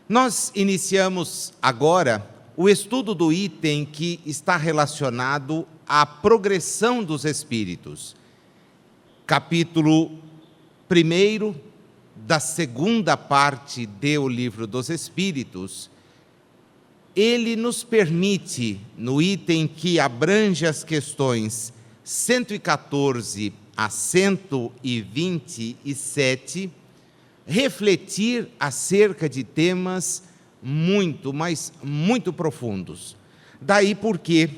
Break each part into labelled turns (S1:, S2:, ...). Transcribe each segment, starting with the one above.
S1: Nós iniciamos agora o estudo do item que está relacionado à progressão dos espíritos. Capítulo 1 da segunda parte do Livro dos Espíritos, ele nos permite, no item que abrange as questões 114 a 127, refletir acerca de temas muito, mas muito profundos. Daí porque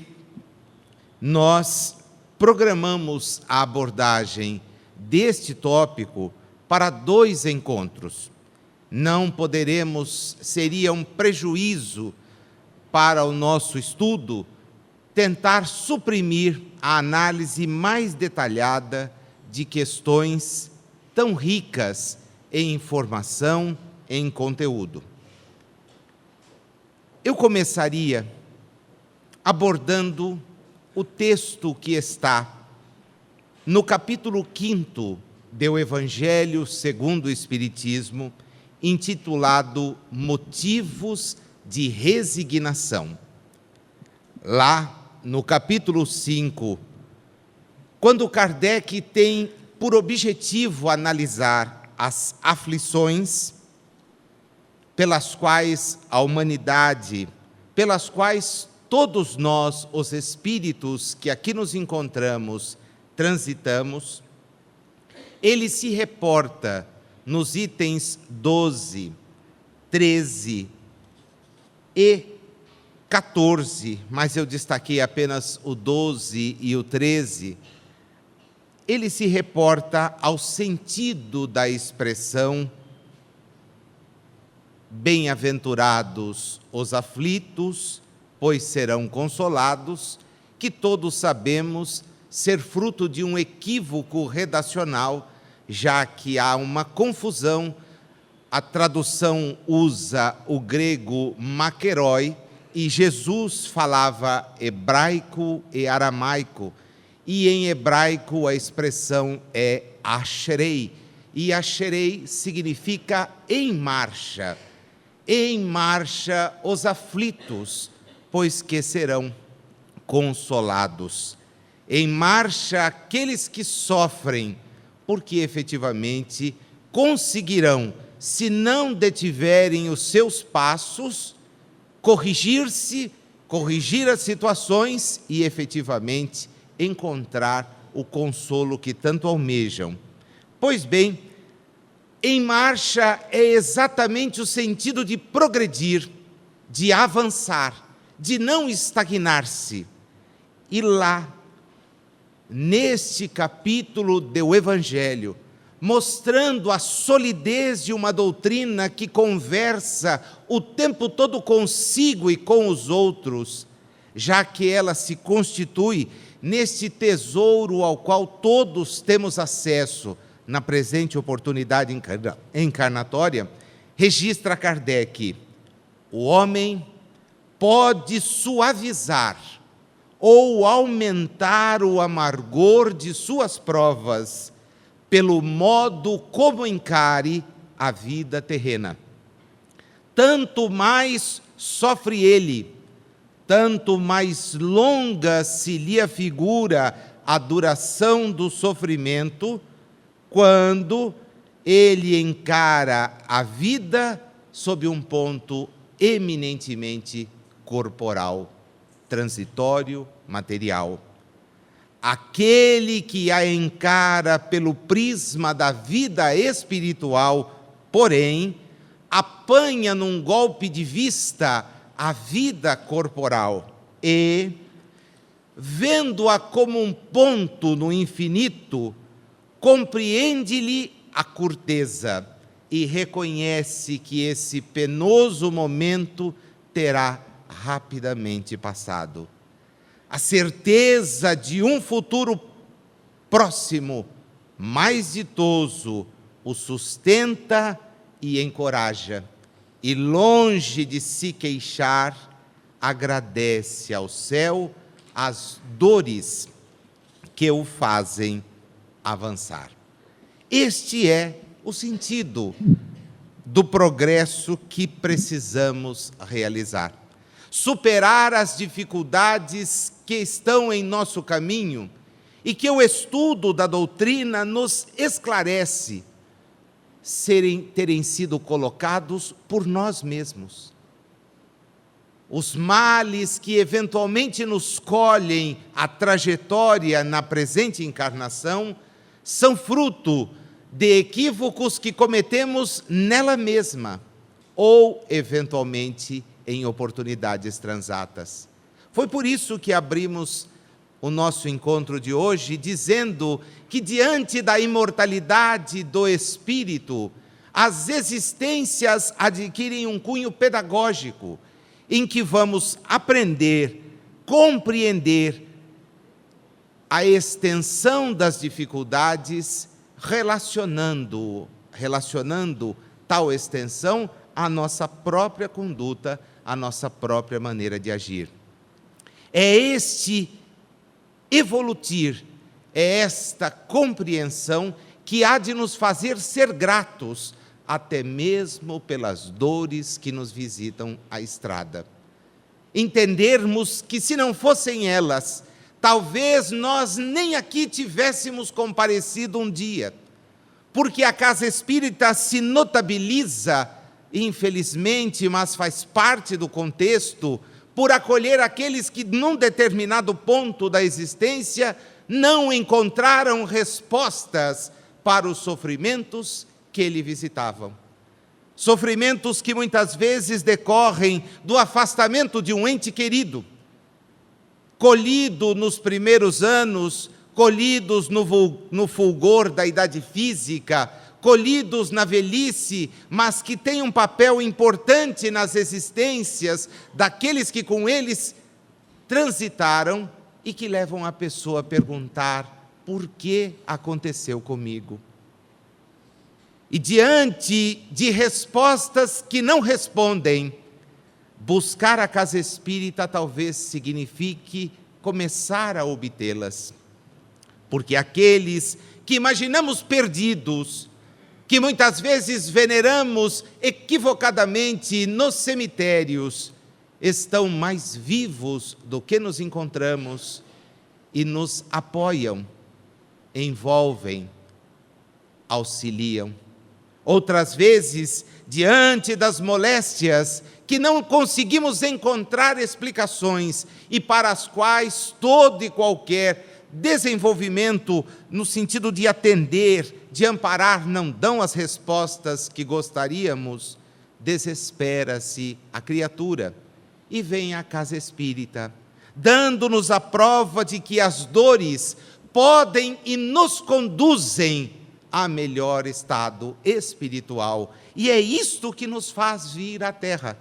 S1: nós programamos a abordagem deste tópico para 2 encontros. Não poderemos, seria um prejuízo para o nosso estudo, tentar suprimir a análise mais detalhada de questões tão ricas em informação, em conteúdo. Eu começaria abordando o texto que está no capítulo 5 do Evangelho segundo o Espiritismo, intitulado Motivos de Resignação. Lá, no capítulo 5, quando Kardec tem por objetivo analisar as aflições pelas quais a humanidade, pelas quais todos nós, os espíritos que aqui nos encontramos, transitamos, ele se reporta nos itens 12, 13 e 14, mas eu destaquei apenas o 12 e o 13, ele se reporta ao sentido da expressão bem-aventurados os aflitos, pois serão consolados, que todos sabemos ser fruto de um equívoco redacional, já que há uma confusão. A tradução usa o grego makeroi, e Jesus falava hebraico e aramaico, e em hebraico a expressão é asherei, e asherei significa em marcha os aflitos, pois que serão consolados. Em marcha aqueles que sofrem, porque efetivamente conseguirão, se não detiverem os seus passos, corrigir as situações e efetivamente encontrar o consolo que tanto almejam. Pois bem, em marcha é exatamente o sentido de progredir, de avançar, de não estagnar-se. E lá, neste capítulo do Evangelho, mostrando a solidez de uma doutrina que conversa o tempo todo consigo e com os outros, já que ela se constitui neste tesouro ao qual todos temos acesso na presente oportunidade encarnatória, registra Kardec: o homem pode suavizar ou aumentar o amargor de suas provas pelo modo como encare a vida terrena. Tanto mais sofre ele, tanto mais longa se lhe afigura a duração do sofrimento, quando ele encara a vida sob um ponto eminentemente corporal, transitório, material. Aquele que a encara pelo prisma da vida espiritual, porém, apanha num golpe de vista a vida corporal e, vendo-a como um ponto no infinito, compreende-lhe a curteza e reconhece que esse penoso momento terá rapidamente passado. A certeza de um futuro próximo, mais ditoso, o sustenta e encoraja, e longe de se queixar, agradece ao céu as dores que o fazem avançar. Este é o sentido do progresso que precisamos realizar. Superar as dificuldades que estão em nosso caminho e que o estudo da doutrina nos esclarece terem sido colocados por nós mesmos. Os males que eventualmente nos colhem a trajetória na presente encarnação são fruto de equívocos que cometemos nela mesma ou, eventualmente, em oportunidades transatas. Foi por isso que abrimos o nosso encontro de hoje dizendo que, diante da imortalidade do espírito, as existências adquirem um cunho pedagógico, em que vamos aprender, compreender a extensão das dificuldades, relacionando tal extensão à nossa própria conduta, à nossa própria maneira de agir. É este evolutir, é esta compreensão que há de nos fazer ser gratos, até mesmo pelas dores que nos visitam a estrada. Entendermos que, se não fossem elas, talvez nós nem aqui tivéssemos comparecido um dia, porque a casa espírita se notabiliza, infelizmente, mas faz parte do contexto, por acolher aqueles que, num determinado ponto da existência, não encontraram respostas para os sofrimentos que lhe visitavam. Sofrimentos que muitas vezes decorrem do afastamento de um ente querido, colhido nos primeiros anos, colhidos no fulgor da idade física, colhidos na velhice, mas que têm um papel importante nas existências daqueles que com eles transitaram e que levam a pessoa a perguntar: por que aconteceu comigo? E diante de respostas que não respondem, buscar a casa espírita talvez signifique começar a obtê-las. Porque aqueles que imaginamos perdidos, que muitas vezes veneramos equivocadamente nos cemitérios, estão mais vivos do que nos encontramos e nos apoiam, envolvem, auxiliam. Outras vezes, diante das moléstias que não conseguimos encontrar explicações e para as quais todo e qualquer desenvolvimento no sentido de atender, de amparar, não dão as respostas que gostaríamos, desespera-se a criatura e vem à casa espírita, dando-nos a prova de que as dores podem e nos conduzem a melhor estado espiritual. E é isto que nos faz vir à Terra,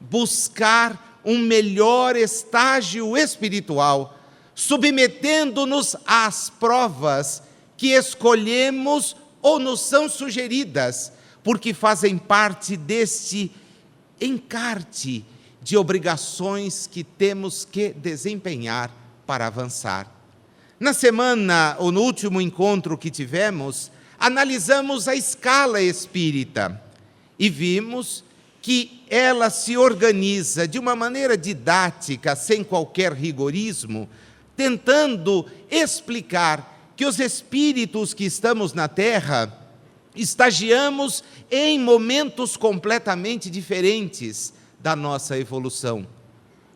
S1: buscar um melhor estágio espiritual, submetendo-nos às provas que escolhemos ou nos são sugeridas, porque fazem parte deste encarte de obrigações que temos que desempenhar para avançar. Na semana, ou no último encontro que tivemos, analisamos a escala espírita e vimos que ela se organiza de uma maneira didática, sem qualquer rigorismo, tentando explicar que os espíritos que estamos na Terra estagiamos em momentos completamente diferentes da nossa evolução.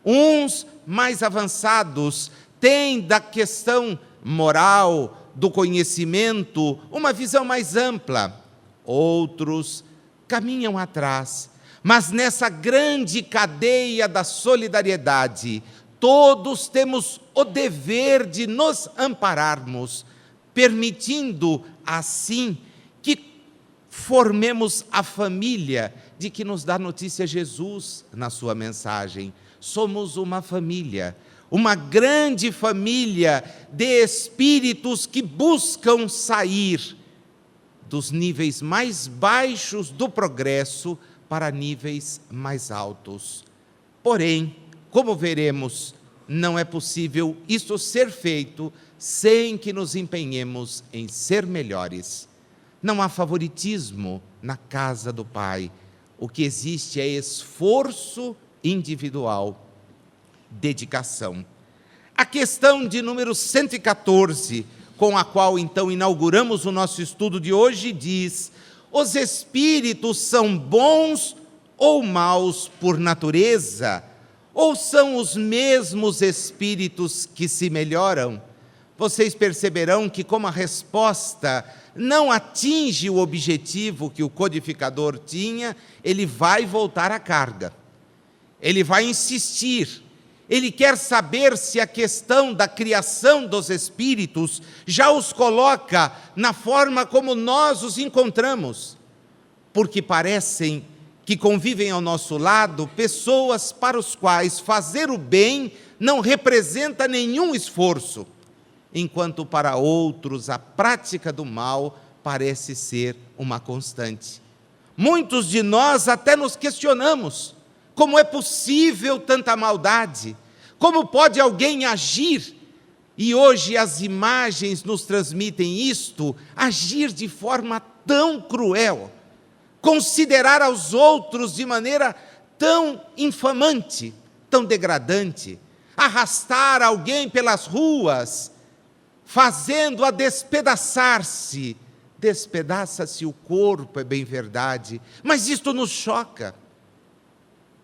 S1: Uns mais avançados têm da questão moral, do conhecimento, uma visão mais ampla. Outros caminham atrás, mas nessa grande cadeia da solidariedade, todos temos o dever de nos ampararmos, permitindo assim que formemos a família de que nos dá notícia Jesus na sua mensagem. Somos uma família, uma grande família de espíritos que buscam sair dos níveis mais baixos do progresso para níveis mais altos. Porém, como veremos, não é possível isso ser feito sem que nos empenhemos em ser melhores. Não há favoritismo na casa do Pai. O que existe é esforço individual, dedicação. A questão de número 114, com a qual então inauguramos o nosso estudo de hoje, diz: os espíritos são bons ou maus por natureza? Ou são os mesmos espíritos que se melhoram? Vocês perceberão que, como a resposta não atinge o objetivo que o codificador tinha, ele vai voltar à carga. Ele vai insistir. Ele quer saber se a questão da criação dos espíritos já os coloca na forma como nós os encontramos. Porque parecem que convivem ao nosso lado pessoas para os quais fazer o bem não representa nenhum esforço, enquanto para outros a prática do mal parece ser uma constante. Muitos de nós até nos questionamos: como é possível tanta maldade? Como pode alguém agir? E hoje as imagens nos transmitem isto, agir de forma tão cruel, considerar aos outros de maneira tão infamante, tão degradante, arrastar alguém pelas ruas, fazendo-a despedaçar-se. Despedaça-se o corpo, é bem verdade, mas isto nos choca.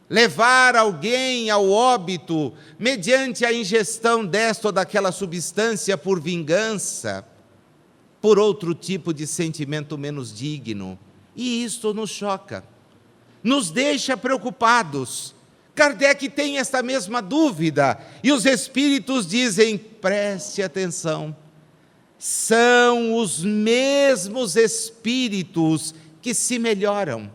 S1: Levar alguém ao óbito mediante a ingestão desta ou daquela substância por vingança, por outro tipo de sentimento menos digno. E isto nos choca, nos deixa preocupados. Kardec tem esta mesma dúvida, e os espíritos dizem: preste atenção, são os mesmos espíritos que se melhoram,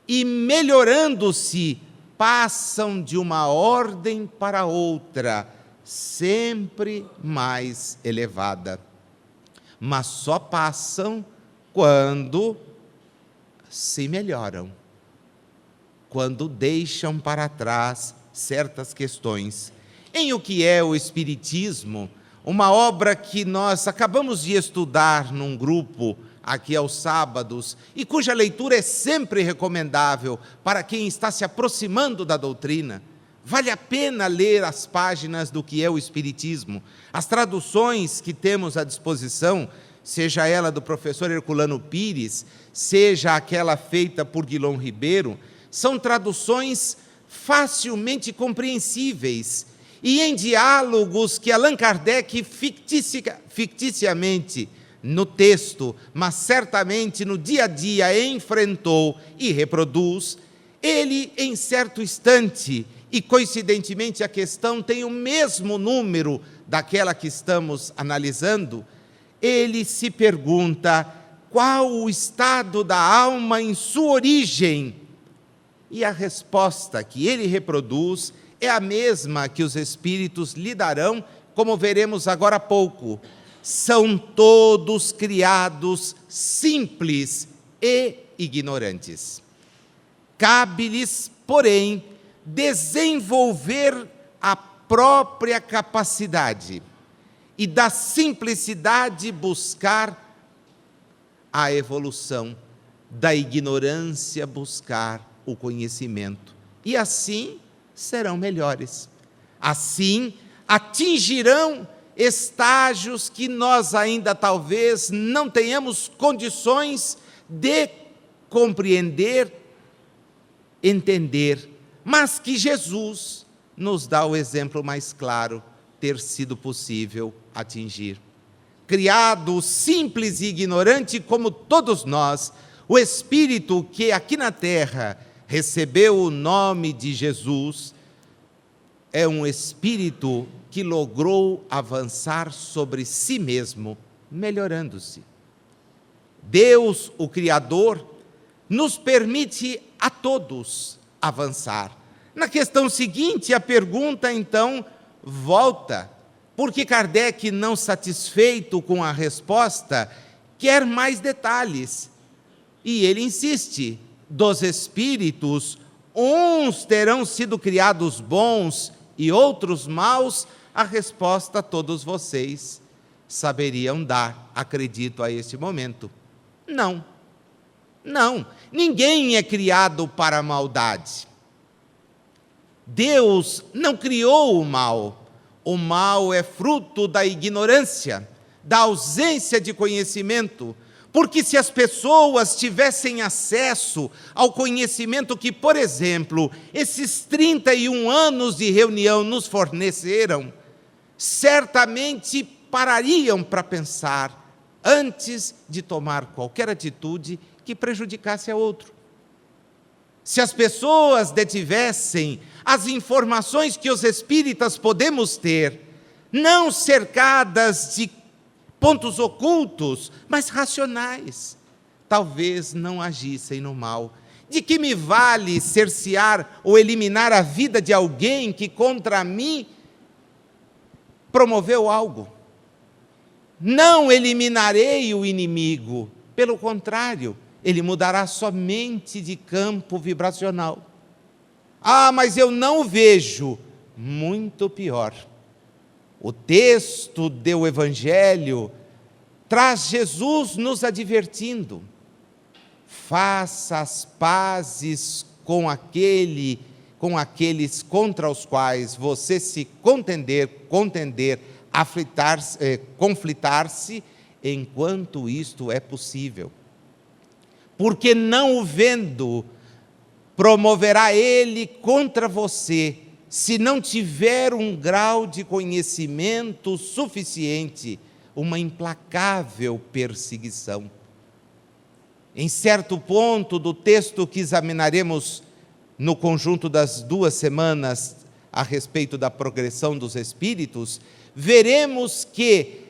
S1: e melhorando-se, passam de uma ordem para outra, sempre mais elevada. Mas só passam quando se melhoram, quando deixam para trás certas questões. Em O que é o Espiritismo, uma obra que nós acabamos de estudar num grupo aqui aos sábados, e cuja leitura é sempre recomendável para quem está se aproximando da doutrina. Vale a pena ler as páginas do Que é o Espiritismo. As traduções que temos à disposição, seja ela do professor Herculano Pires, seja aquela feita por Guilom Ribeiro, são traduções facilmente compreensíveis e em diálogos que Allan Kardec ficticiamente no texto, mas certamente no dia a dia enfrentou e reproduz. Ele, em certo instante, e coincidentemente a questão tem o mesmo número daquela que estamos analisando, ele se pergunta: qual o estado da alma em sua origem? E a resposta que ele reproduz é a mesma que os espíritos lhe darão, como veremos agora há pouco. São todos criados simples e ignorantes. Cabe-lhes, porém, desenvolver a própria capacidade e da simplicidade buscar a evolução, da ignorância buscar o conhecimento. E assim serão melhores. Assim atingirão estágios que nós ainda talvez não tenhamos condições de compreender, entender, mas que Jesus nos dá o exemplo mais claro, ter sido possível atingir. Criado simples e ignorante como todos nós, o Espírito que aqui na terra recebeu o nome de Jesus, é um Espírito que logrou avançar sobre si mesmo, melhorando-se. Deus, o Criador, nos permite a todos avançar. Na questão seguinte, a pergunta então volta, porque Kardec, não satisfeito com a resposta, quer mais detalhes. E ele insiste: dos espíritos, uns terão sido criados bons e outros maus. A resposta todos vocês saberiam dar, acredito, a este momento. Não, não. Ninguém é criado para a maldade. Deus não criou o mal. O mal é fruto da ignorância, da ausência de conhecimento. Porque se as pessoas tivessem acesso ao conhecimento que, por exemplo, esses 31 anos de reunião nos forneceram, certamente parariam para pensar antes de tomar qualquer atitude que prejudicasse a outro. Se as pessoas detivessem as informações que os espíritas podemos ter, não cercadas de pontos ocultos, mas racionais, talvez não agissem no mal. De que me vale cercear ou eliminar a vida de alguém que contra mim promoveu algo? Não eliminarei o inimigo, pelo contrário, ele mudará somente de campo vibracional. Ah, mas eu não vejo. Muito pior. O texto do Evangelho traz Jesus nos advertindo: faça as pazes com aqueles contra os quais você se contender, conflitar-se, enquanto isto é possível. Porque não o vendo, promoverá ele contra você, se não tiver um grau de conhecimento suficiente, uma implacável perseguição. Em certo ponto do texto que examinaremos no conjunto das 2 semanas a respeito da progressão dos espíritos, veremos que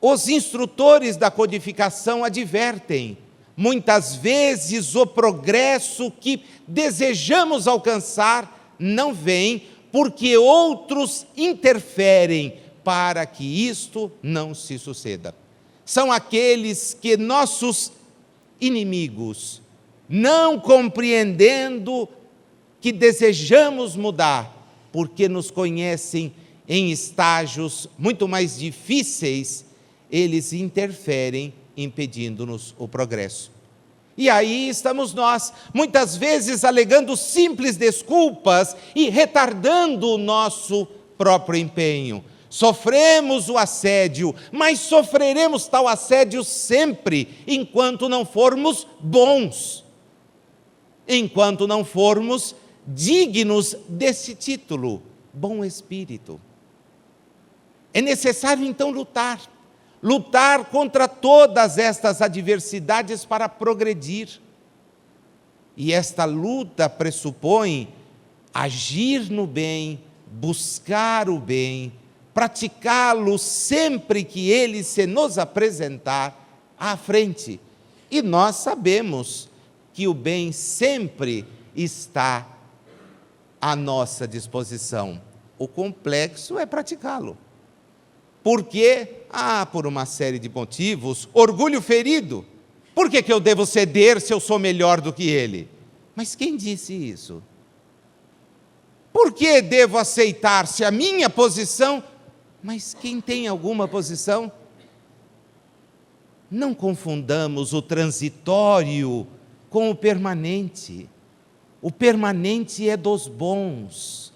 S1: os instrutores da codificação advertem: muitas vezes o progresso que desejamos alcançar não vem porque outros interferem para que isto não se suceda. São aqueles que nossos inimigos, não compreendendo que desejamos mudar, porque nos conhecem em estágios muito mais difíceis, eles interferem, impedindo-nos o progresso. E aí estamos nós, muitas vezes alegando simples desculpas e retardando o nosso próprio empenho. Sofremos o assédio, mas sofreremos tal assédio sempre, enquanto não formos bons, enquanto não formos dignos desse título, bom espírito. É necessário então lutar contra todas estas adversidades para progredir. E esta luta pressupõe agir no bem, buscar o bem, praticá-lo sempre que ele se nos apresentar à frente. E nós sabemos que o bem sempre está à nossa disposição. O complexo é praticá-lo. Por quê? Por uma série de motivos. Orgulho ferido. Por que eu devo ceder se eu sou melhor do que ele? Mas quem disse isso? Por que devo aceitar se a minha posição... Mas quem tem alguma posição? Não confundamos o transitório com o permanente. O permanente é dos bons.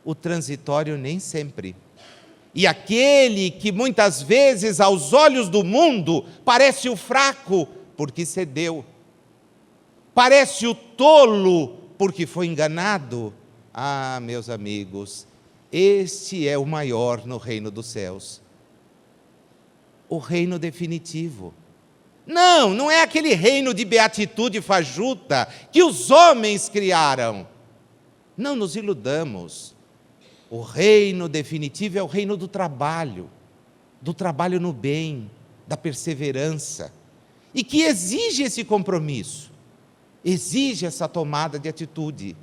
S1: O transitório nem sempre. E aquele que muitas vezes, aos olhos do mundo, parece o fraco, porque cedeu. Parece o tolo, porque foi enganado. Meus amigos, este é o maior no reino dos céus. O reino definitivo. Não é aquele reino de beatitude fajuta que os homens criaram. Não nos iludamos. O reino definitivo é o reino do trabalho no bem, da perseverança, e que exige esse compromisso, exige essa tomada de atitude.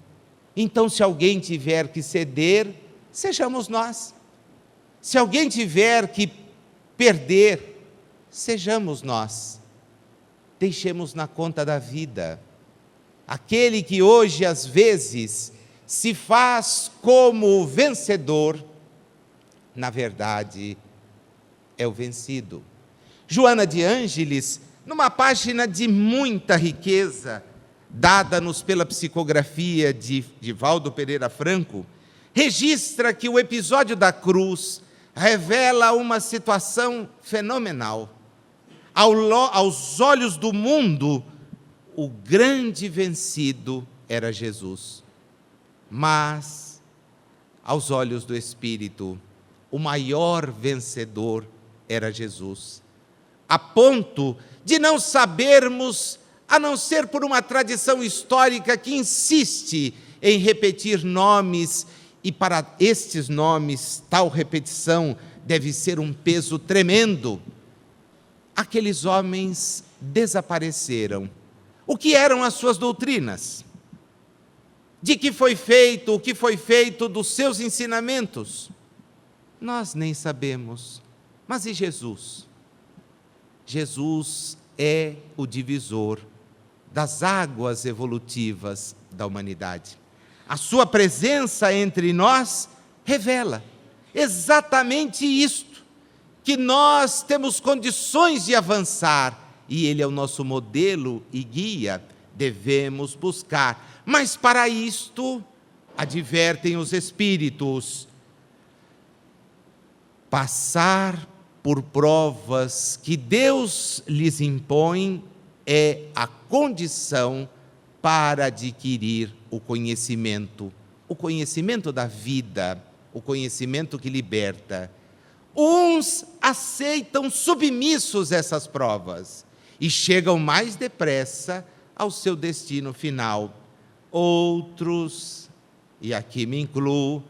S1: Então, se alguém tiver que ceder, sejamos nós. Se alguém tiver que perder, sejamos nós. Deixemos na conta da vida. Aquele que hoje, às vezes, se faz como vencedor, na verdade, é o vencido. Joana de Ângeles numa página de muita riqueza, dada-nos pela psicografia de Divaldo Pereira Franco, registra que o episódio da cruz revela uma situação fenomenal. Aos olhos do mundo, o grande vencido era Jesus. Mas, aos olhos do Espírito, o maior vencedor era Jesus. A ponto de não sabermos, a não ser por uma tradição histórica que insiste em repetir nomes, e para estes nomes, tal repetição deve ser um peso tremendo. Aqueles homens desapareceram. O que eram as suas doutrinas? De que foi feito, o que foi feito dos seus ensinamentos? Nós nem sabemos. Mas e Jesus? Jesus é o divisor das águas evolutivas da humanidade. A sua presença entre nós revela exatamente isto, que nós temos condições de avançar, e Ele é o nosso modelo e guia, devemos buscar. Mas para isto, advertem os Espíritos, passar por provas que Deus lhes impõe é a condição para adquirir o conhecimento da vida, o conhecimento que liberta. Uns aceitam submissos essas provas e chegam mais depressa ao seu destino final. Outros, e aqui me incluo,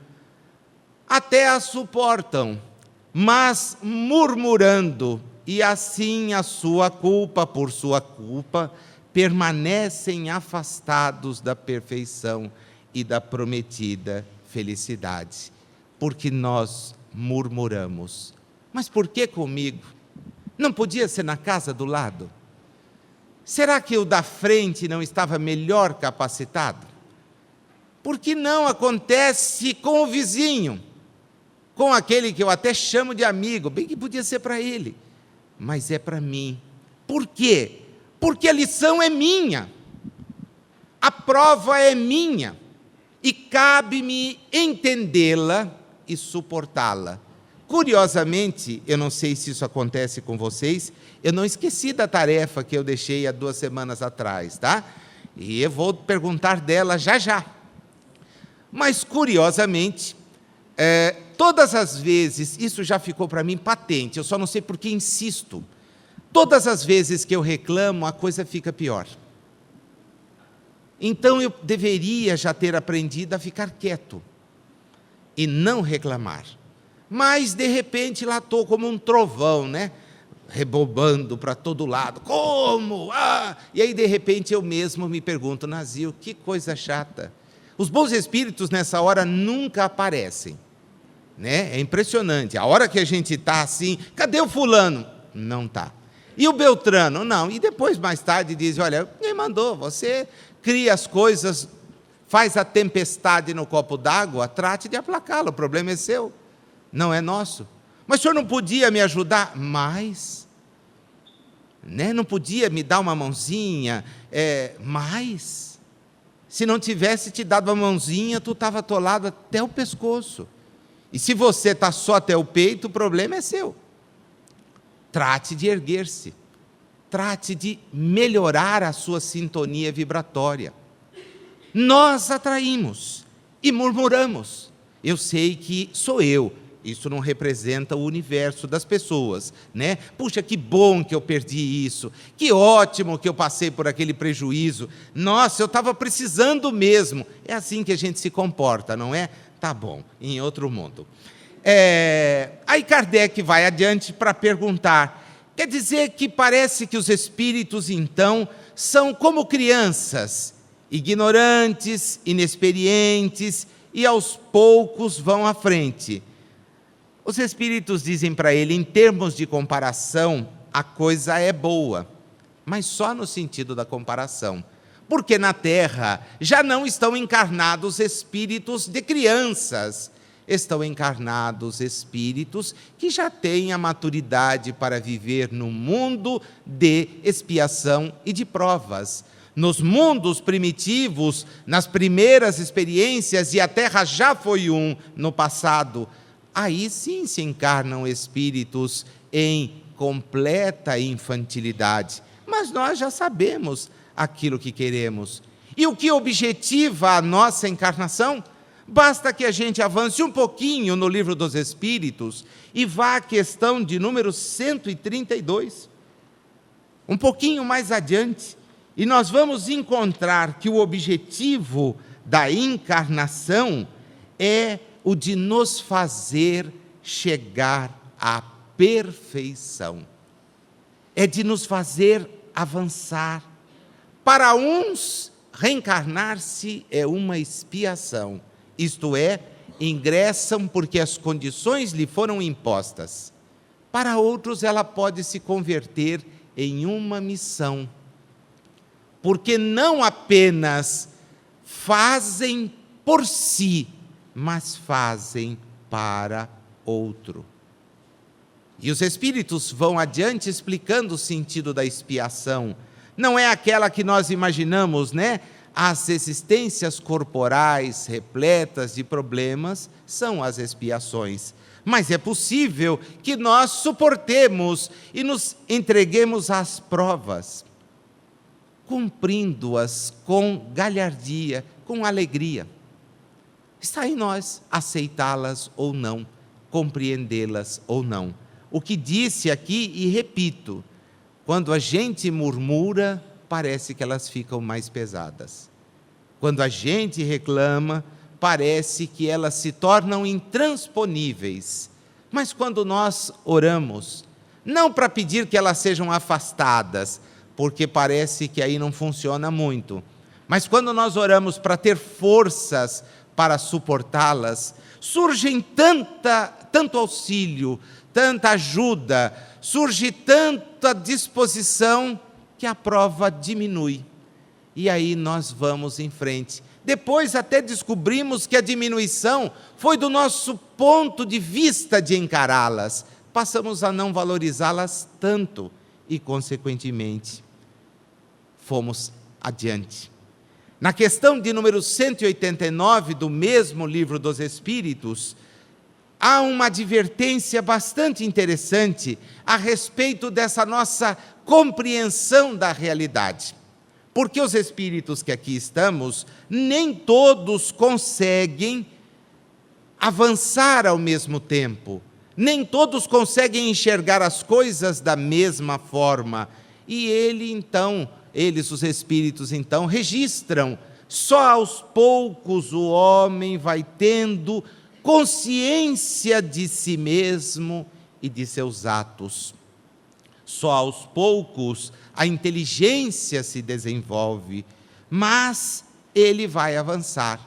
S1: até as suportam, mas murmurando, e assim por sua culpa, permanecem afastados da perfeição e da prometida felicidade, porque nós murmuramos. Mas por que comigo? Não podia ser na casa do lado? Será que o da frente não estava melhor capacitado? Por que não acontece com o vizinho? Com aquele que eu até chamo de amigo, bem que podia ser para ele, mas é para mim. Por quê? Porque a lição é minha, a prova é minha, e cabe-me entendê-la e suportá-la. Curiosamente, eu não sei se isso acontece com vocês, eu não esqueci da tarefa que eu deixei há 2 semanas atrás, tá? E eu vou perguntar dela já já. Mas, curiosamente, todas as vezes, isso já ficou para mim patente, eu só não sei por que insisto, todas as vezes que eu reclamo, a coisa fica pior. Então eu deveria já ter aprendido a ficar quieto e não reclamar. Mas, de repente, lá estou como um trovão, né? Rebobando para todo lado. Como? E aí, de repente, eu mesmo me pergunto, Nazil, que coisa chata. Os bons espíritos, nessa hora, nunca aparecem. Né? É impressionante. A hora que a gente está assim, cadê o fulano? Não está. E o Beltrano? Não. E depois, mais tarde, diz, olha, quem mandou? Você cria as coisas, faz a tempestade no copo d'água, trate de aplacá-lo, o problema é seu, não é nosso. Mas o senhor não podia me ajudar mais? Né? Não podia me dar uma mãozinha? Mais? Se não tivesse te dado uma mãozinha, tu estava atolado até o pescoço. E se você está só até o peito, o problema é seu. Trate de erguer-se. Trate de melhorar a sua sintonia vibratória. Nós atraímos e murmuramos. Eu sei que sou eu. Isso não representa o universo das pessoas, né? Puxa, que bom que eu perdi isso. Que ótimo que eu passei por aquele prejuízo. Nossa, eu estava precisando mesmo. É assim que a gente se comporta, não é? Tá bom, em outro mundo. Aí Kardec vai adiante para perguntar, quer dizer que parece que os espíritos, então, são como crianças, ignorantes, inexperientes, e aos poucos vão à frente. Os espíritos dizem para ele, em termos de comparação, a coisa é boa, mas só no sentido da comparação. Porque na Terra já não estão encarnados espíritos de crianças, estão encarnados espíritos que já têm a maturidade para viver num mundo de expiação e de provas. Nos mundos primitivos, nas primeiras experiências, e a Terra já foi no passado, aí sim se encarnam espíritos em completa infantilidade. Mas nós já sabemos aquilo que queremos. E o que objetiva a nossa encarnação? Basta que a gente avance um pouquinho no Livro dos Espíritos e vá à questão de número 132. Um pouquinho mais adiante, e nós vamos encontrar que o objetivo da encarnação é o de nos fazer chegar à perfeição. É de nos fazer avançar. Para uns, reencarnar-se é uma expiação, isto é, ingressam porque as condições lhe foram impostas. Para outros, ela pode se converter em uma missão, porque não apenas fazem por si, mas fazem para outro. E os espíritos vão adiante explicando o sentido da expiação. Não é aquela que nós imaginamos, né? As existências corporais repletas de problemas são as expiações. Mas é possível que nós suportemos e nos entreguemos às provas, cumprindo-as com galhardia, com alegria. Está em nós aceitá-las ou não, compreendê-las ou não. O que disse aqui, e repito, quando a gente murmura, parece que elas ficam mais pesadas. Quando a gente reclama, parece que elas se tornam intransponíveis. Mas quando nós oramos, não para pedir que elas sejam afastadas, porque parece que aí não funciona muito, mas quando nós oramos para ter forças para suportá-las, surgem tanto auxílio, tanta ajuda, surge tanta disposição que a prova diminui. E aí nós vamos em frente. Depois até descobrimos que a diminuição foi do nosso ponto de vista de encará-las. Passamos a não valorizá-las tanto e, consequentemente, fomos adiante. Na questão de número 189 do mesmo Livro dos Espíritos, há uma advertência bastante interessante a respeito dessa nossa compreensão da realidade. Porque os espíritos que aqui estamos, nem todos conseguem avançar ao mesmo tempo, nem todos conseguem enxergar as coisas da mesma forma. E eles, os espíritos, então, registram. Só aos poucos o homem vai tendo consciência de si mesmo e de seus atos. Só aos poucos a inteligência se desenvolve, mas ele vai avançar.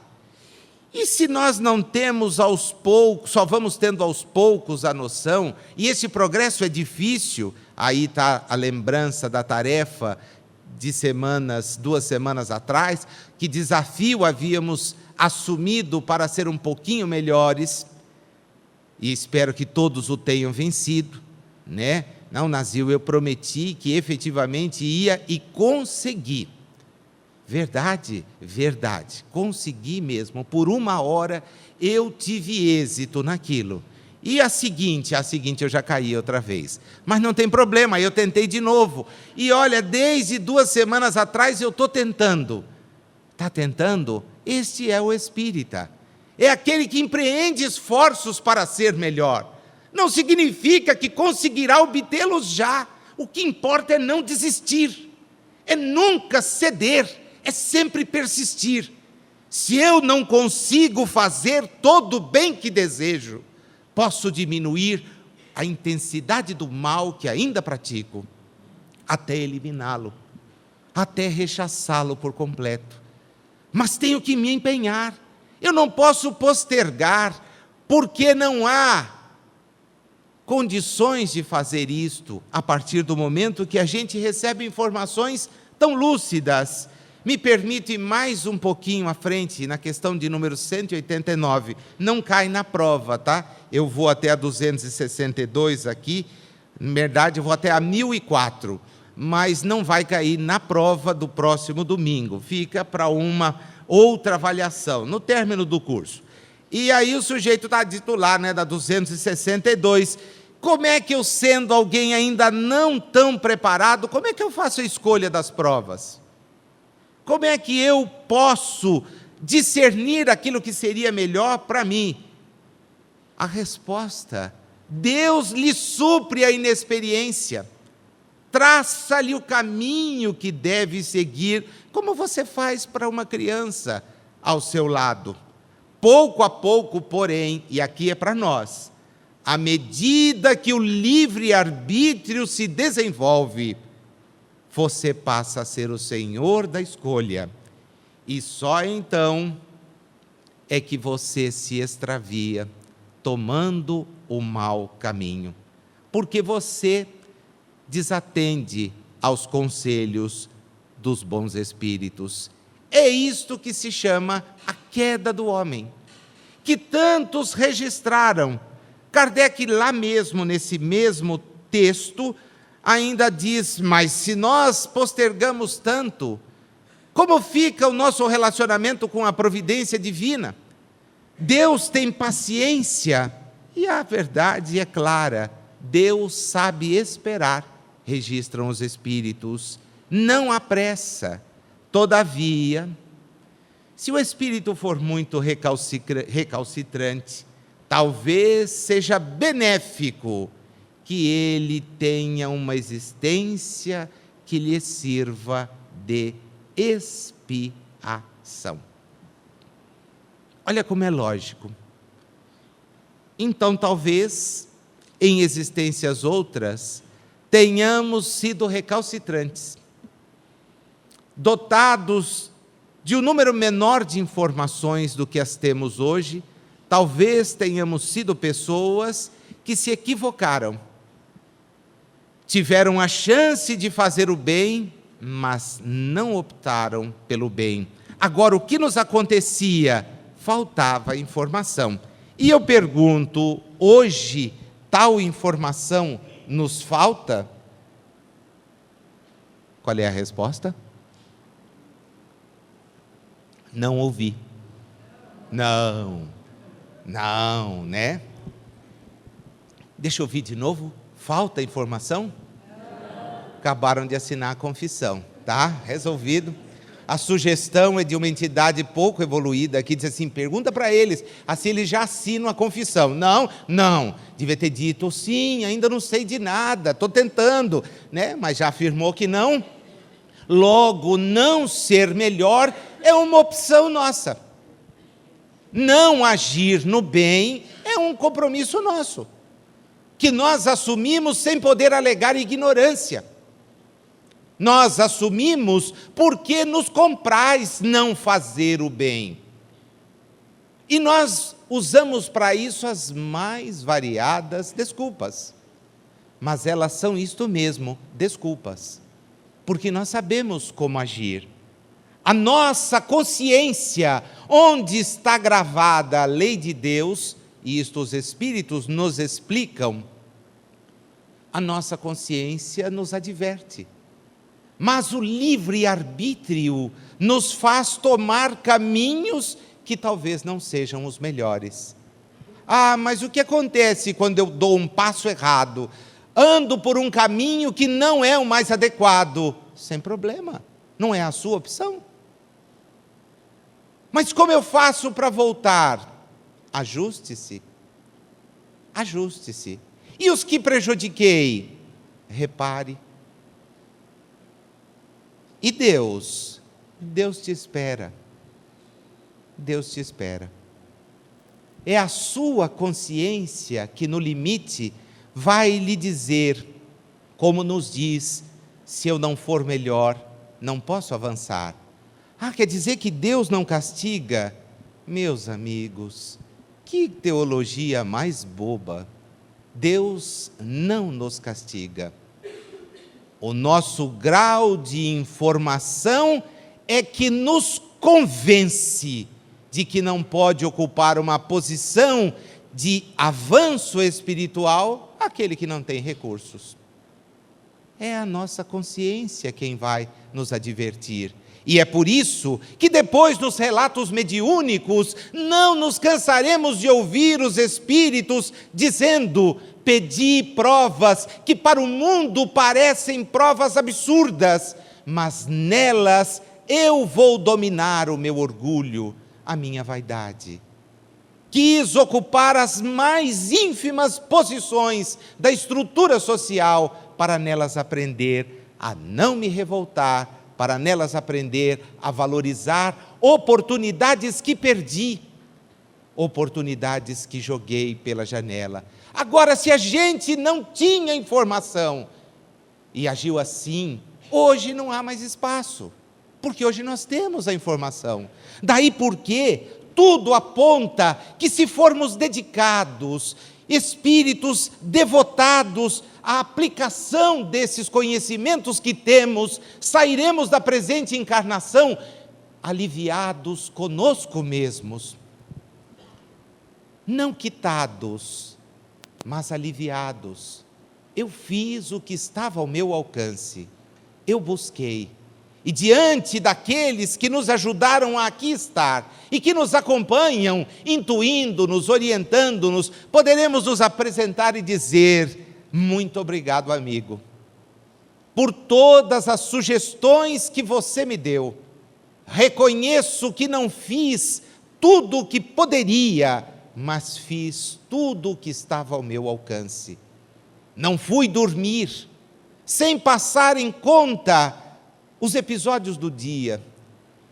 S1: E se nós não temos aos poucos, só vamos tendo aos poucos a noção, e esse progresso é difícil, aí está a lembrança da tarefa de 2 semanas atrás, que desafio havíamos assumido para ser um pouquinho melhores, e espero que todos o tenham vencido, né? Não, Nazil, eu prometi que efetivamente ia e consegui. Verdade, consegui mesmo. Por 1 hora eu tive êxito naquilo. E a seguinte eu já caí outra vez. Mas não tem problema, eu tentei de novo. E olha, desde 2 semanas atrás eu estou tentando. Está tentando? Este é o espírita. É aquele que empreende esforços para ser melhor. Não significa que conseguirá obtê-los já. O que importa é não desistir, é nunca ceder, é sempre persistir. Se eu não consigo fazer todo o bem que desejo, posso diminuir a intensidade do mal que ainda pratico, até eliminá-lo, até rechaçá-lo por completo. Mas tenho que me empenhar, eu não posso postergar, porque não há condições de fazer isto a partir do momento que a gente recebe informações tão lúcidas. Me permite ir mais um pouquinho à frente, na questão de número 189. Não cai na prova, tá? Eu vou até a 262 aqui. Na verdade, eu vou até a 1004. Mas não vai cair na prova do próximo domingo. Fica para uma outra avaliação, no término do curso. E aí o sujeito está dito lá, né, da 262. Como é que eu, sendo alguém ainda não tão preparado, como é que eu faço a escolha das provas? Como é que eu posso discernir aquilo que seria melhor para mim? A resposta: Deus lhe supre a inexperiência, traça-lhe o caminho que deve seguir, como você faz para uma criança ao seu lado. Pouco a pouco, porém, e aqui é para nós, à medida que o livre-arbítrio se desenvolve, você passa a ser o senhor da escolha. E só então é que você se extravia, tomando o mau caminho. Porque você desatende aos conselhos dos bons espíritos. É isto que se chama a queda do homem, que tantos registraram. Kardec, lá mesmo, nesse mesmo texto, ainda diz: mas se nós postergamos tanto, como fica o nosso relacionamento com a providência divina? Deus tem paciência, e a verdade é clara: Deus sabe esperar, registram os espíritos, não há pressa. Todavia, se o espírito for muito recalcitrante, talvez seja benéfico que ele tenha uma existência que lhe sirva de expiação. Olha como é lógico. Então, talvez, em existências outras, tenhamos sido recalcitrantes, dotados de um número menor de informações do que as temos hoje. Talvez tenhamos sido pessoas que se equivocaram, tiveram a chance de fazer o bem, mas não optaram pelo bem. Agora, o que nos acontecia? Faltava informação. E eu pergunto, hoje, tal informação nos falta? Qual é a resposta? Não ouvi. Não, né? Deixa eu ouvir de novo. Falta informação? Acabaram de assinar a confissão, tá? Resolvido. A sugestão é de uma entidade pouco evoluída, que diz assim: pergunta para eles, assim eles já assinam a confissão. Não, devia ter dito: sim, ainda não sei de nada, estou tentando, né? Mas já afirmou que não. Logo, não ser melhor é uma opção nossa. Não agir no bem é um compromisso nosso, que nós assumimos sem poder alegar ignorância. Nós assumimos porque nos compraz não fazer o bem. E nós usamos para isso as mais variadas desculpas. Mas elas são isto mesmo, desculpas. Porque nós sabemos como agir. A nossa consciência, onde está gravada a lei de Deus, e isto os espíritos nos explicam, a nossa consciência nos adverte. Mas o livre-arbítrio nos faz tomar caminhos que talvez não sejam os melhores. Ah, mas o que acontece quando eu dou um passo errado? Ando por um caminho que não é o mais adequado. Sem problema, não é a sua opção. Mas como eu faço para voltar? Ajuste-se. Ajuste-se. E os que prejudiquei? Repare. E Deus? Deus te espera. Deus te espera. É a sua consciência que, no limite, vai lhe dizer, como nos diz: se eu não for melhor, não posso avançar. Ah, quer dizer que Deus não castiga? Meus amigos, que teologia mais boba. Deus não nos castiga. O nosso grau de informação é que nos convence de que não pode ocupar uma posição de avanço espiritual aquele que não tem recursos. É a nossa consciência quem vai nos advertir. E é por isso que depois nos relatos mediúnicos não nos cansaremos de ouvir os espíritos dizendo: pedi provas que para o mundo parecem provas absurdas, mas nelas eu vou dominar o meu orgulho, a minha vaidade. Quis ocupar as mais ínfimas posições da estrutura social para nelas aprender a não me revoltar, para nelas aprender a valorizar oportunidades que perdi, oportunidades que joguei pela janela. Agora, se a gente não tinha informação e agiu assim, hoje não há mais espaço, porque hoje nós temos a informação. Daí porque tudo aponta que, se formos dedicados, espíritos devotados à aplicação desses conhecimentos que temos, sairemos da presente encarnação aliviados conosco mesmos. Não quitados, mas aliviados. Eu fiz o que estava ao meu alcance, eu busquei. E diante daqueles que nos ajudaram a aqui estar e que nos acompanham, intuindo-nos, orientando-nos, poderemos nos apresentar e dizer: muito obrigado, amigo, por todas as sugestões que você me deu. Reconheço que não fiz tudo o que poderia, mas fiz tudo o que estava ao meu alcance. Não fui dormir sem passar em conta os episódios do dia,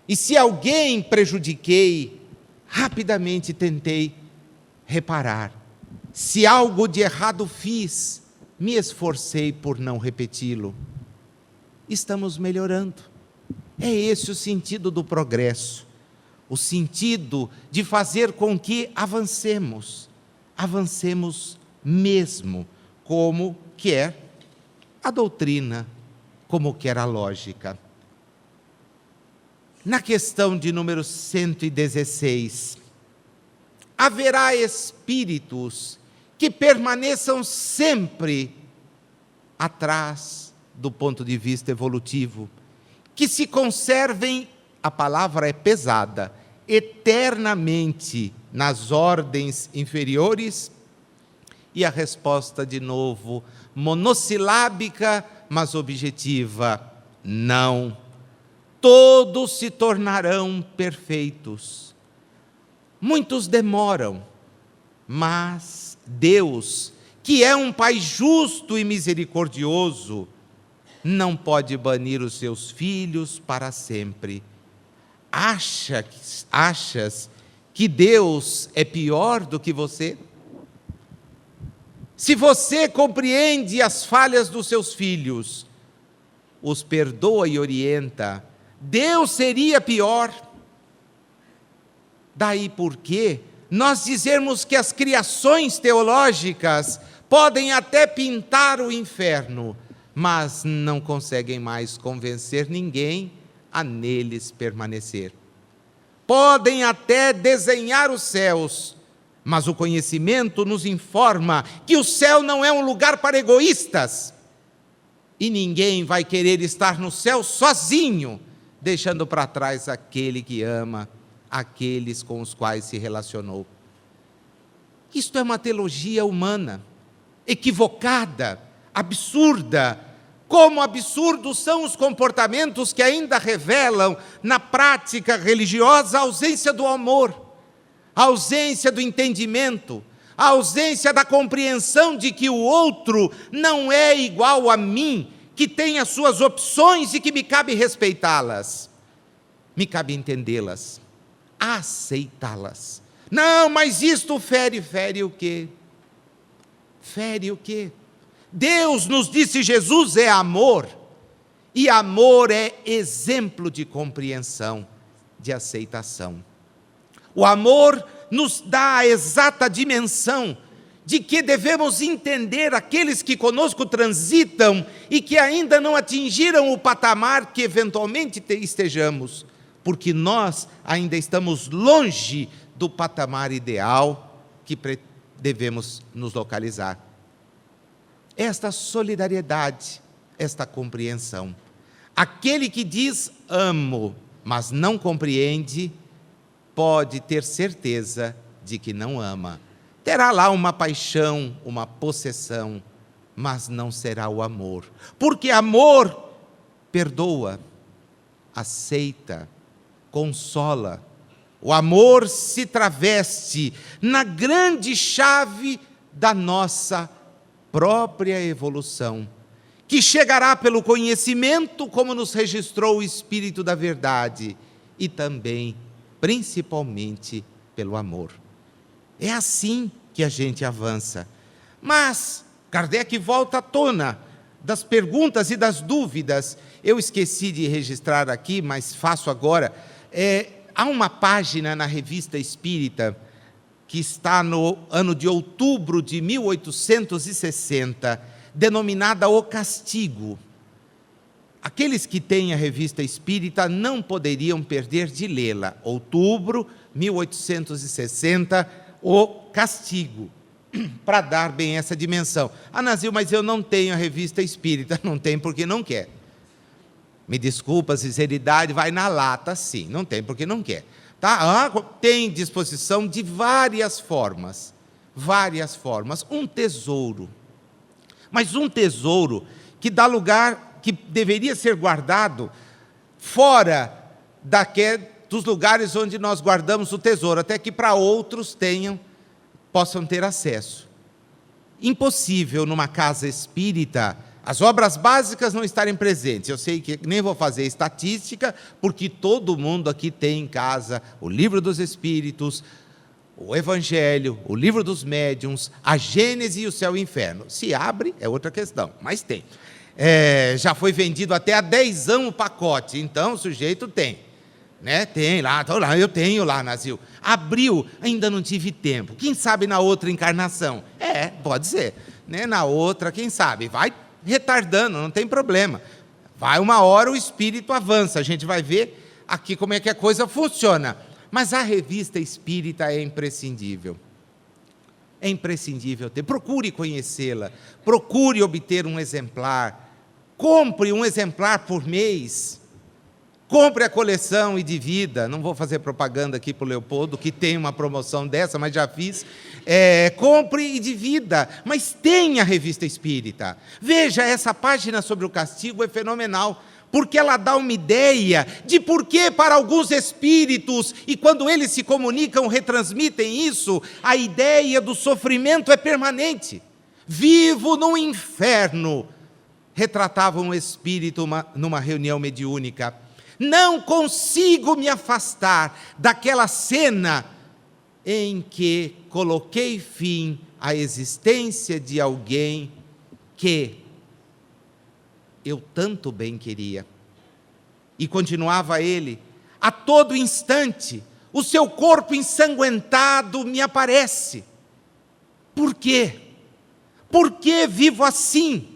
S1: e se alguém prejudiquei, rapidamente tentei reparar. Se algo de errado fiz, me esforcei por não repeti-lo. Estamos melhorando. É esse o sentido do progresso, o sentido de fazer com que avancemos mesmo, como quer a doutrina, como quer a lógica. Na questão de número 116, haverá espíritos que permaneçam sempre atrás do ponto de vista evolutivo, que se conservem, a palavra é pesada, eternamente nas ordens inferiores? E a resposta, de novo, monossilábica, mas objetiva: não. Todos se tornarão perfeitos. Muitos demoram, mas Deus, que é um Pai justo e misericordioso, não pode banir os seus filhos para sempre. Achas que Deus é pior do que você? Se você compreende as falhas dos seus filhos, os perdoa e orienta, Deus seria pior? Daí porque nós dizermos que as criações teológicas podem até pintar o inferno, mas não conseguem mais convencer ninguém a neles permanecer. Podem até desenhar os céus, mas o conhecimento nos informa que o céu não é um lugar para egoístas, e ninguém vai querer estar no céu sozinho, deixando para trás aquele que ama, aqueles com os quais se relacionou. Isto é uma teologia humana, equivocada, absurda. Como absurdos são os comportamentos que ainda revelam na prática religiosa a ausência do amor, a ausência do entendimento, a ausência da compreensão de que o outro não é igual a mim, que tem as suas opções e que me cabe respeitá-las, me cabe entendê-las, aceitá-las. Não, mas isto fere o quê? Fere o quê? Deus, nos disse Jesus, é amor, e amor é exemplo de compreensão, de aceitação. O amor nos dá a exata dimensão de que devemos entender aqueles que conosco transitam e que ainda não atingiram o patamar que eventualmente estejamos, porque nós ainda estamos longe do patamar ideal que devemos nos localizar. Esta solidariedade, esta compreensão. Aquele que diz amo, mas não compreende, pode ter certeza de que não ama. Terá lá uma paixão, uma possessão, mas não será o amor. Porque amor perdoa, aceita, consola. O amor se traveste na grande chave da nossa própria evolução, que chegará pelo conhecimento, como nos registrou o Espírito da Verdade, e também, principalmente, pelo amor. É assim que a gente avança. Mas Kardec volta à tona das perguntas e das dúvidas. Eu esqueci de registrar aqui, mas faço agora. Há uma página na Revista Espírita, que está no ano de outubro de 1860, denominada O Castigo. Aqueles que têm a Revista Espírita não poderiam perder de lê-la. Outubro, 1860, O Castigo, para dar bem essa dimensão. Nazil, mas eu não tenho a Revista Espírita. Não tem porque não quer. Me desculpa, sinceridade, vai na lata, sim. Não tem porque não quer. Tá? Tem disposição de várias formas. Várias formas. Um tesouro. Mas um tesouro que dá lugar, que deveria ser guardado fora dos lugares onde nós guardamos o tesouro, até que para outros possam ter acesso. Impossível numa casa espírita as obras básicas não estarem presentes. Eu sei que nem vou fazer estatística, porque todo mundo aqui tem em casa o Livro dos Espíritos, o Evangelho, o Livro dos Médiuns, a Gênese e o Céu e o Inferno. Se abre, é outra questão, mas tem. Já foi vendido até a 10ão o pacote, então o sujeito tem. Né? Tem lá, eu tenho lá, Nazil. Abriu, ainda não tive tempo. Quem sabe na outra encarnação? Pode ser. Né? Na outra, quem sabe? Vai retardando, não tem problema. Vai uma hora, o espírito avança. A gente vai ver aqui como é que a coisa funciona. Mas a Revista Espírita é imprescindível. É imprescindível ter. Procure conhecê-la. Procure obter um exemplar. Compre um exemplar por mês. Compre a coleção e divida. Não vou fazer propaganda aqui para o Leopoldo, que tem uma promoção dessa, mas já fiz. Compre e divida, mas tenha a Revista Espírita. Veja, essa página sobre o castigo é fenomenal, porque ela dá uma ideia de por que para alguns espíritos, e quando eles se comunicam, retransmitem isso, a ideia do sofrimento é permanente. Vivo no inferno, retratava um espírito numa reunião mediúnica. Não consigo me afastar daquela cena em que coloquei fim à existência de alguém que eu tanto bem queria. E continuava ele, a todo instante, o seu corpo ensanguentado me aparece. Por quê? Por que vivo assim?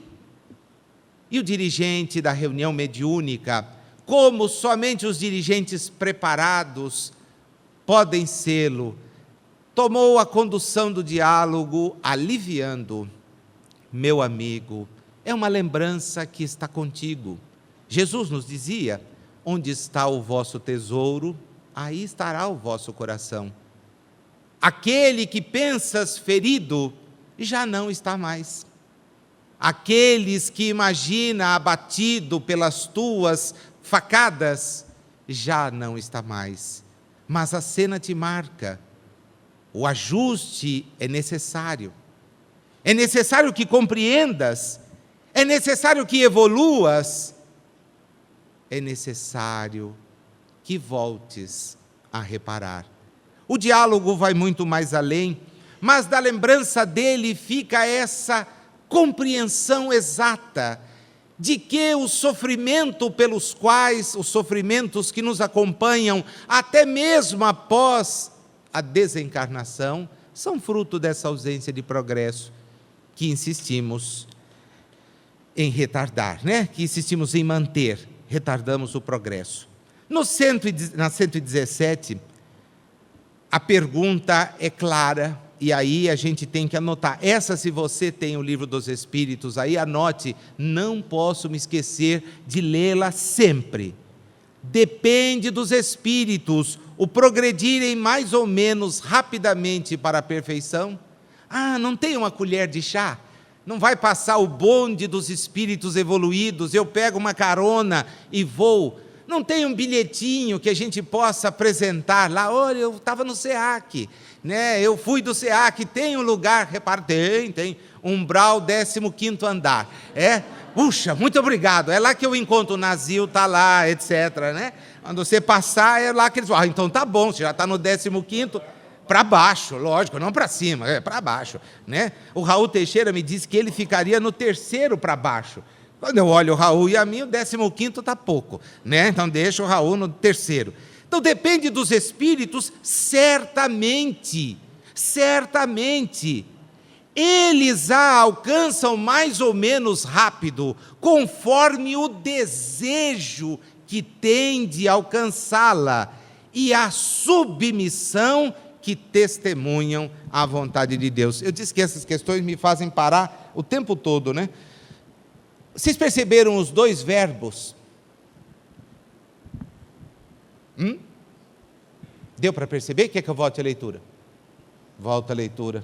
S1: E o dirigente da reunião mediúnica, como somente os dirigentes preparados podem sê-lo, tomou a condução do diálogo, aliviando. Meu amigo, é uma lembrança que está contigo. Jesus nos dizia, onde está o vosso tesouro, aí estará o vosso coração. Aquele que pensas ferido, já não está mais. Aqueles que imagina abatido pelas tuas facadas, já não está mais. Mas a cena te marca. O ajuste é necessário. É necessário que compreendas. É necessário que evoluas. É necessário que voltes a reparar. O diálogo vai muito mais além, mas da lembrança dele fica essa compreensão exata de que o sofrimento pelos quais, os sofrimentos que nos acompanham, até mesmo após a desencarnação, são fruto dessa ausência de progresso que insistimos em retardar, né? Que insistimos em manter, retardamos o progresso. Na 117, a pergunta é clara, e aí a gente tem que anotar. Essa, se você tem o Livro dos Espíritos, aí anote, não posso me esquecer de lê-la sempre. Depende dos espíritos o progredirem mais ou menos rapidamente para a perfeição. Ah, não tem uma colher de chá? Não vai passar o bonde dos espíritos evoluídos, eu pego uma carona e vou. Não tem um bilhetinho que a gente possa apresentar lá, olha, eu estava no SEAC, né? Eu fui do SEAC, tem um lugar, repara, tem, umbral 15º andar, puxa, muito obrigado, é lá que eu encontro o Nazil, está lá, etc, né? Quando você passar, é lá que eles vão, então tá bom, você já está no 15º, para baixo, lógico, não para cima, é para baixo, né? O Raul Teixeira me disse que ele ficaria no 3º para baixo. Quando eu olho o Raul e a mim, o 15º está pouco, né? Então deixa o Raul no 3º. Então depende dos espíritos, certamente, eles a alcançam mais ou menos rápido, conforme o desejo que tem de alcançá-la e a submissão que testemunham a vontade de Deus. Eu disse que essas questões me fazem parar o tempo todo, né? Vocês perceberam os dois verbos? Deu para perceber? Quer que eu volte a leitura? Volta a leitura.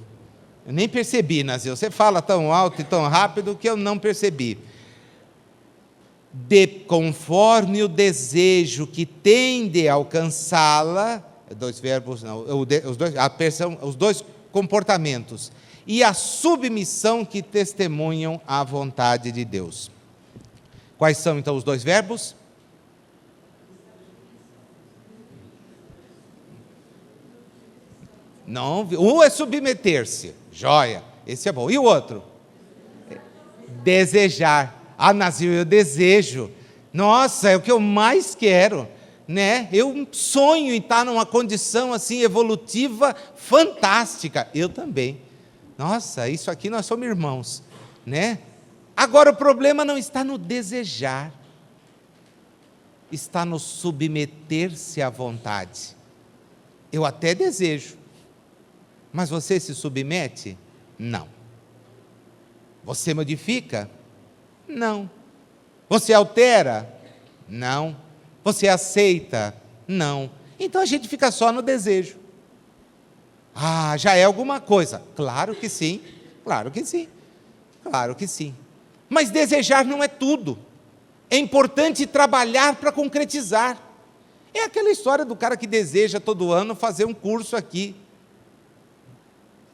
S1: Eu nem percebi, Nazil. Você fala tão alto e tão rápido que eu não percebi. Conforme o desejo que tem de alcançá-la, dois verbos, não, os dois comportamentos, e a submissão que testemunham à vontade de Deus. Quais são, então, os dois verbos? Não, um é submeter-se, joia, esse é bom. E o outro? Desejar. Ah, Nazil, eu desejo. Nossa, é o que eu mais quero, né? Eu sonho em estar numa condição assim evolutiva fantástica. Eu também. Nossa, isso aqui nós somos irmãos, né? Agora o problema não está no desejar, está no submeter-se à vontade. Eu até desejo, mas você se submete? Não. Você modifica? Não. Você altera? Não. Você aceita? Não. Então a gente fica só no desejo. Ah, já é alguma coisa. Claro que sim, claro que sim, claro que sim. Mas desejar não é tudo. É importante trabalhar para concretizar. É aquela história do cara que deseja todo ano fazer um curso aqui.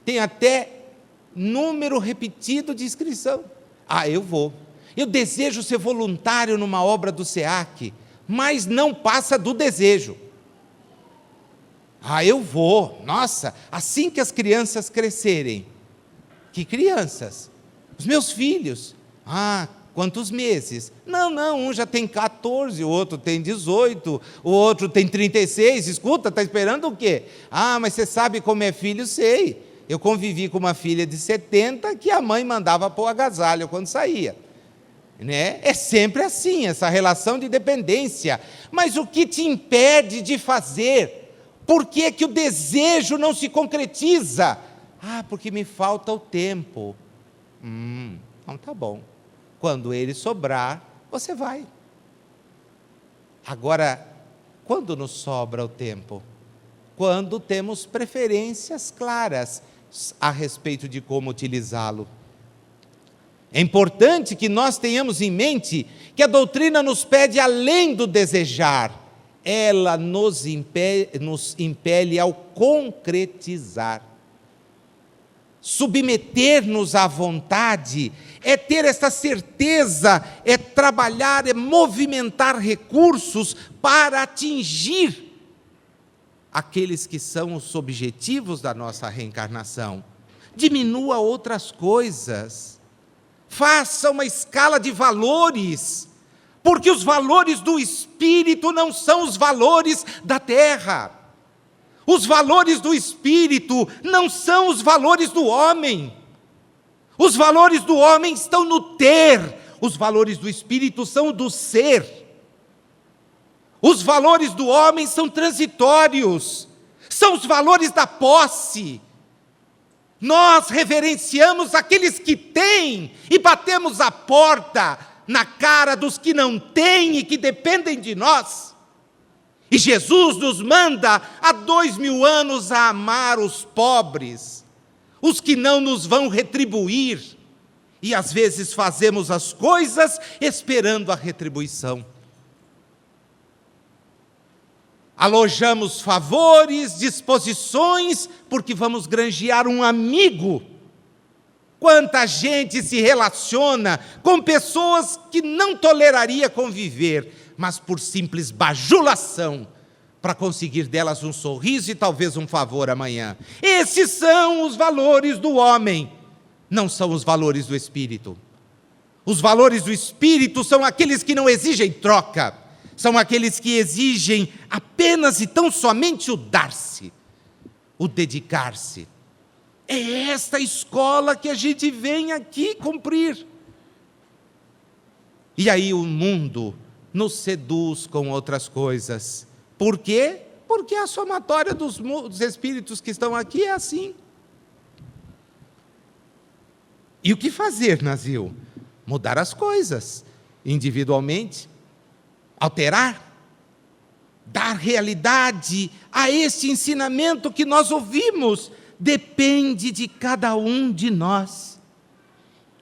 S1: Tem até número repetido de inscrição. Ah, eu vou. Eu desejo ser voluntário numa obra do SEAC, mas não passa do desejo. Ah, eu vou. Nossa, assim que as crianças crescerem. Que crianças? Os meus filhos. Ah, quantos meses? Não, um já tem 14, o outro tem 18, o outro tem 36. Escuta, está esperando o quê? Ah, mas você sabe como é filho? Sei. Eu convivi com uma filha de 70 que a mãe mandava pôr agasalho quando saía. Né? É sempre assim, essa relação de dependência. Mas o que te impede de fazer? Por que que o desejo não se concretiza? Ah, porque me falta o tempo. Então tá bom. Quando ele sobrar, você vai. Agora, quando nos sobra o tempo? Quando temos preferências claras a respeito de como utilizá-lo. É importante que nós tenhamos em mente que a doutrina nos pede além do desejar, ela nos impele ao concretizar. Submeter-nos à vontade é ter essa certeza, é trabalhar, é movimentar recursos para atingir aqueles que são os objetivos da nossa reencarnação. Diminua outras coisas. Faça uma escala de valores, porque os valores do espírito não são os valores da terra. Os valores do Espírito não são os valores do homem. Os valores do homem estão no ter, os valores do Espírito são do ser. Os valores do homem são transitórios, são os valores da posse. Nós reverenciamos aqueles que têm e batemos a porta na cara dos que não têm e que dependem de nós. E Jesus nos manda há 2000 anos a amar os pobres, os que não nos vão retribuir. E às vezes fazemos as coisas esperando a retribuição. Alojamos favores, disposições, porque vamos granjear um amigo. Quanta gente se relaciona com pessoas que não toleraria conviver, mas por simples bajulação, para conseguir delas um sorriso e talvez um favor amanhã. Esses são os valores do homem, não são os valores do Espírito. Os valores do Espírito são aqueles que não exigem troca, são aqueles que exigem apenas e tão somente o dar-se, o dedicar-se. É esta escola que a gente vem aqui cumprir. E aí o mundo nos seduz com outras coisas. Por quê? Porque a somatória dos espíritos que estão aqui é assim. E o que fazer, Nazil? Mudar as coisas, individualmente, alterar, dar realidade a esse ensinamento que nós ouvimos, depende de cada um de nós.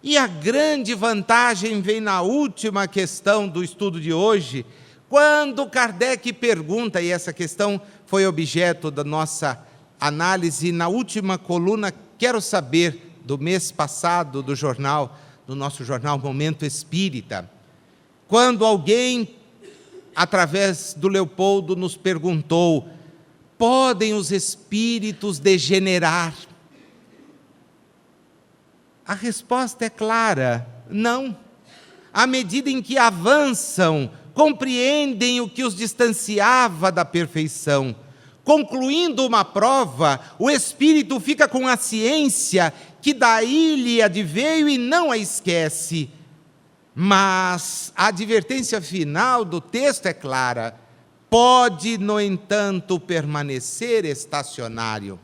S1: E a grande vantagem vem na última questão do estudo de hoje, quando Kardec pergunta, e essa questão foi objeto da nossa análise na última coluna, Quero Saber, do mês passado, do nosso jornal Momento Espírita, quando alguém, através do Leopoldo, nos perguntou: podem os espíritos degenerar? A resposta é clara: não. À medida em que avançam, compreendem o que os distanciava da perfeição. Concluindo uma prova, o espírito fica com a ciência que daí lhe adveio e não a esquece. Mas a advertência final do texto é clara: pode, no entanto, permanecer estacionário.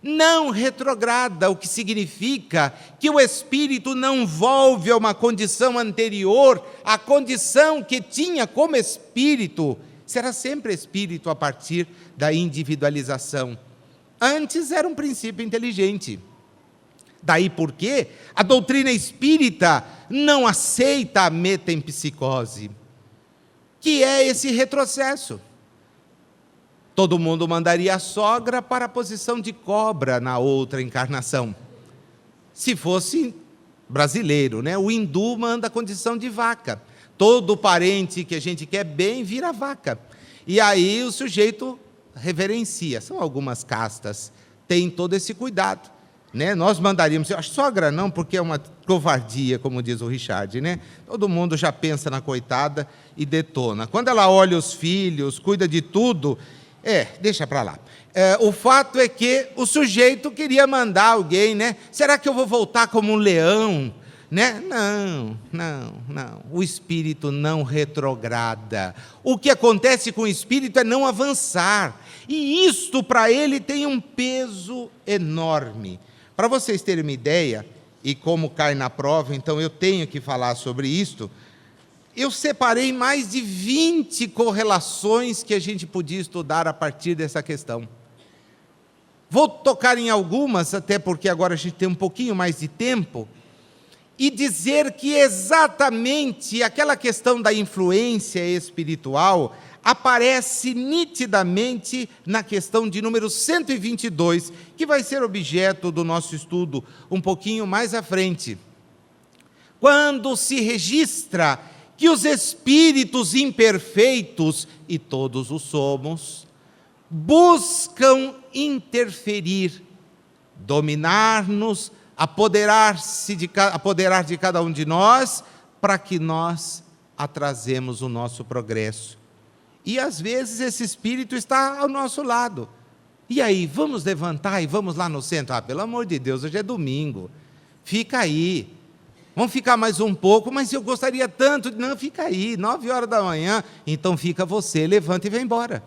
S1: Não retrograda, o que significa que o espírito não volve a uma condição anterior, à condição que tinha como espírito. Será sempre espírito a partir da individualização. Antes era um princípio inteligente. Daí porque a doutrina espírita não aceita a metempsicose, que é esse retrocesso. Todo mundo mandaria a sogra para a posição de cobra na outra encarnação. Se fosse brasileiro, né? O hindu manda a condição de vaca. Todo parente que a gente quer bem vira vaca. E aí o sujeito reverencia. São algumas castas, tem todo esse cuidado, né? Nós mandaríamos, a sogra não, porque é uma covardia, como diz o Richard, né? Todo mundo já pensa na coitada e detona. Quando ela olha os filhos, cuida de tudo, deixa para lá. O fato é que o sujeito queria mandar alguém, né? Será que eu vou voltar como um leão? Né? Não. O espírito não retrograda. O que acontece com o espírito é não avançar. E isto para ele tem um peso enorme. Para vocês terem uma ideia, e como cai na prova, então eu tenho que falar sobre isto, eu separei mais de 20 correlações que a gente podia estudar a partir dessa questão. Vou tocar em algumas, até porque agora a gente tem um pouquinho mais de tempo, e dizer que exatamente aquela questão da influência espiritual aparece nitidamente na questão de número 122, que vai ser objeto do nosso estudo um pouquinho mais à frente. Quando se registra que os espíritos imperfeitos, e todos o somos, buscam interferir, dominar-nos, apoderar de cada um de nós, para que nós atrasemos o nosso progresso. E às vezes esse espírito está ao nosso lado, E aí, vamos levantar e vamos lá no centro? Ah, pelo amor de Deus, hoje é domingo. Fica aí. Vamos ficar mais um pouco, mas eu gostaria tanto de... Não, fica aí, 9 horas da manhã. Então fica você, levanta e vai embora.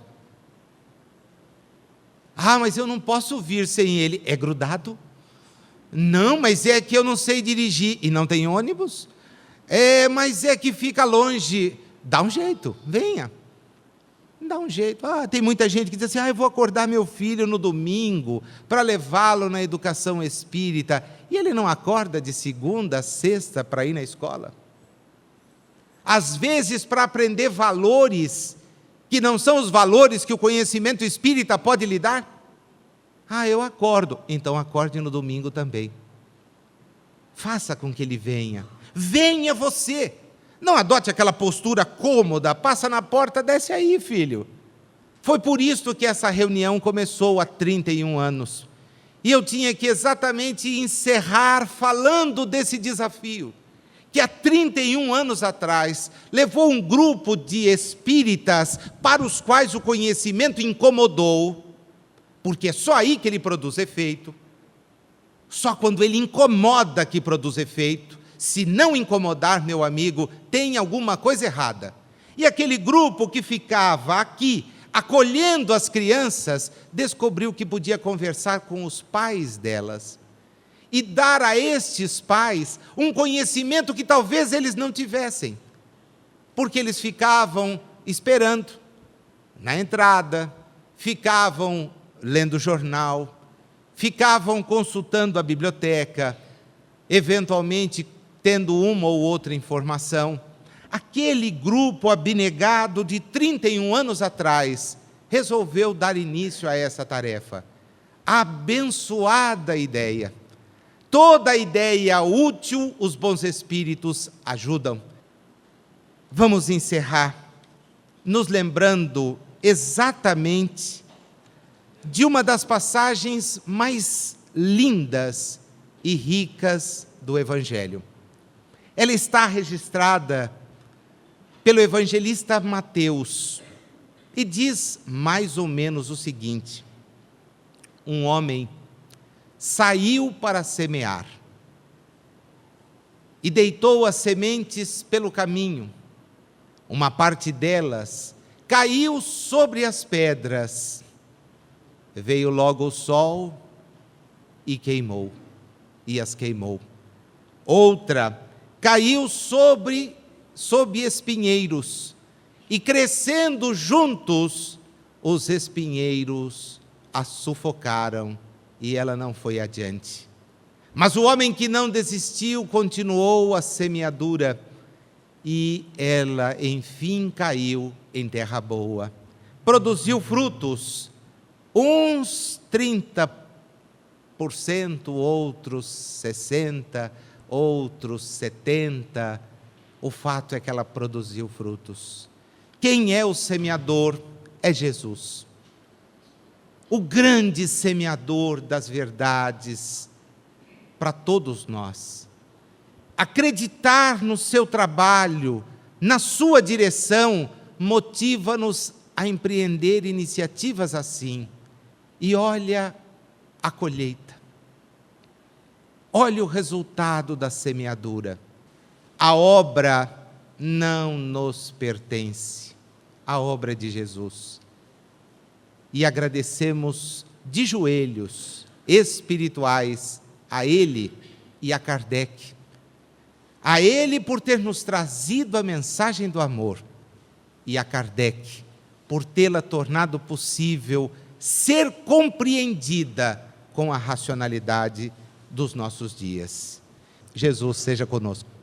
S1: Ah, mas eu não posso vir sem ele. É grudado? Não, mas é que eu não sei dirigir. E não tem ônibus? Mas é que fica longe. Dá um jeito, venha. Dá um jeito. Tem muita gente que diz assim, eu vou acordar meu filho no domingo para levá-lo na educação espírita. E ele não acorda de segunda a sexta para ir na escola? Às vezes, para aprender valores que não são os valores que o conhecimento espírita pode lhe dar. Eu acordo. Então acorde no domingo também. Faça com que ele venha. Venha você. Não adote aquela postura cômoda, passa na porta, desce aí, filho. Foi por isso que essa reunião começou há 31 anos. E eu tinha que exatamente encerrar falando desse desafio, que há 31 anos atrás levou um grupo de espíritas para os quais o conhecimento incomodou, porque é só aí que ele produz efeito, só quando ele incomoda que produz efeito. Se não incomodar, meu amigo, tem alguma coisa errada. E aquele grupo que ficava aqui, acolhendo as crianças, descobriu que podia conversar com os pais delas e dar a estes pais um conhecimento que talvez eles não tivessem, porque eles ficavam esperando na entrada, ficavam lendo jornal, ficavam consultando a biblioteca, eventualmente tendo uma ou outra informação. Aquele grupo abnegado de 31 anos atrás resolveu dar início a essa tarefa. Abençoada ideia. Toda ideia útil, os bons espíritos ajudam. Vamos encerrar nos lembrando exatamente de uma das passagens mais lindas e ricas do Evangelho. Ela está registrada pelo evangelista Mateus e diz mais ou menos o seguinte: um homem saiu para semear e deitou as sementes pelo caminho. Uma parte delas caiu sobre as pedras. Veio logo o sol e as queimou. Outra caiu sob espinheiros, e crescendo juntos, os espinheiros a sufocaram, e ela não foi adiante. Mas o homem que não desistiu continuou a semeadura, e ela, enfim, caiu em terra boa. Produziu frutos, uns 30%, outros 60%, outros 70%, o fato é que ela produziu frutos. Quem é o semeador? É Jesus. O grande semeador das verdades para todos nós. Acreditar no seu trabalho, na sua direção, motiva-nos a empreender iniciativas assim. E olha a colheita. Olha o resultado da semeadura. A obra não nos pertence, a obra é de Jesus. E agradecemos de joelhos espirituais a Ele e a Kardec. A Ele por ter nos trazido a mensagem do amor, e a Kardec por tê-la tornado possível ser compreendida com a racionalidade dos nossos dias. Jesus seja conosco.